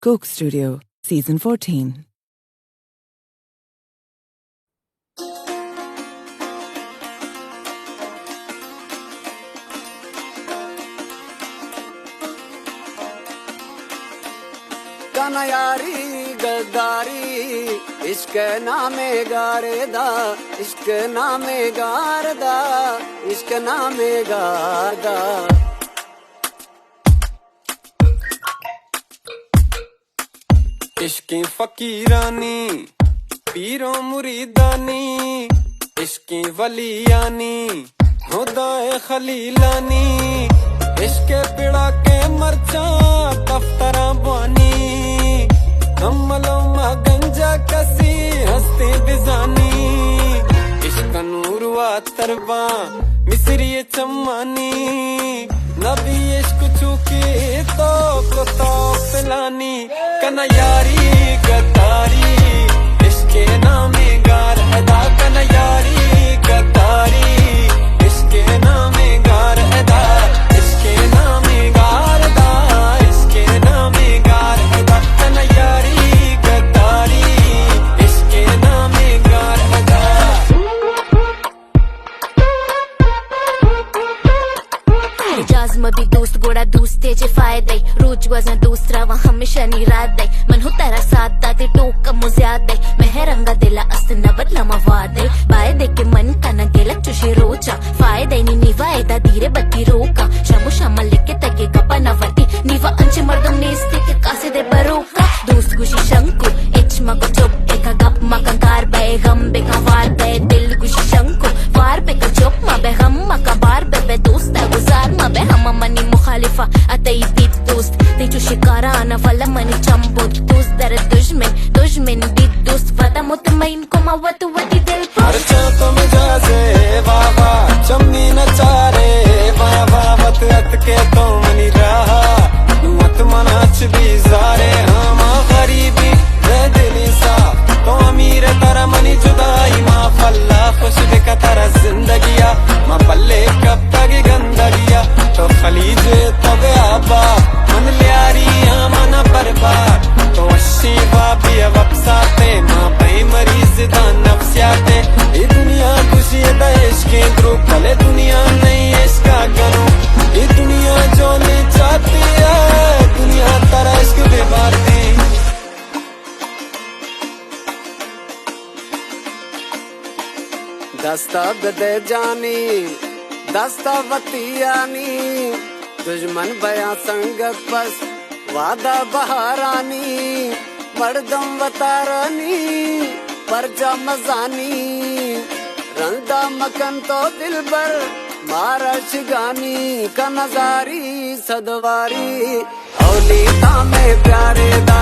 Coke Studio, Season 14. Kanyaari गद्दारी इश्क नामे गारदा इश्क नामे गारदा इश्क नामे गारदा इश्की फकीरानी पीरों मुरीदानी इश्की वलियानी हुदाए खलीलानी इश्क पिड़ा के मरचा दफ्तरा बानी हमलों मा गंजा कसी हस्ती बिजानी इश्क नूरवा तरबा मिसरी चम्मानी नबी इश्क चुकी तो पिलानी कनयारी गद्दारी इसके नामे गार अदा कनयारी गद्दारी इसके नामे गार अदा इसके नामे गार अदा इसके नामे गार अदा कनयारी गद्दारी इसके नामे गार अदा Jazma भी दोस्त गोड़ा दोस्त तेजे फायदे रोज वजन दूसरा वहाँ हमेशा निराद दे मन हो तेरा साथ दाते टोक मुझ्याद दे मेहरंगा दिला अस्त नवद लमा वादे बाय दे के मन का न गेला चुशे रोचा फायदे नी निवा एदा धीरे बत्ती रोका शमु शमल लेके तके गपा नवती निवा अंचे मर्दम नेस्ते के कासे दे बरोका दोस्त गुशी शंकु इच मको चुप एका गप मकंकार बे गम बे कवार बे दिल गुशी शंकु वार बे का चुप मा बे गम मका बार बे दोस्ता गुजार मा बे हम मनी मुखालिफा अतई बीत दोस्त तेजु शिकारा आना वाला मनी चंबोत दोस्त दर दुश्मन बीत दोस्त वदा मुतमईन को मवत वती दिल पर हरचा तो मिजाजे वावा चमनी न चारे वावा वत अतके तो मनी रहा मत मनाच भी जारे हमा गरीबी मैं दिली सा तो अमीर तारा मनी जुदाई मा फल्ला खुश देखा तारा जिंदगिया मा पल्ले कब तक गंदगिया तो खलीज तब आबा मन लियारी मन बर्बाद तो अशी वाबी वक्साते माँ भाई मरीज दा नफ्सियाते ये दुनिया खुशी दा इश्के द्रो भले दुनिया नहीं इसका करो ये दुनिया जो ले जाती है दुनिया तारा इश्क बेबार दे दस्ता बदे जानी दस्ता वतियानी दुश्मन बया संगत बस वादा बहारानी मर्दम वतारानी परजा मजानी रंदा मकन तो दिल बर मारा शिगानी का नजारी सदवारी औली में प्यारे दा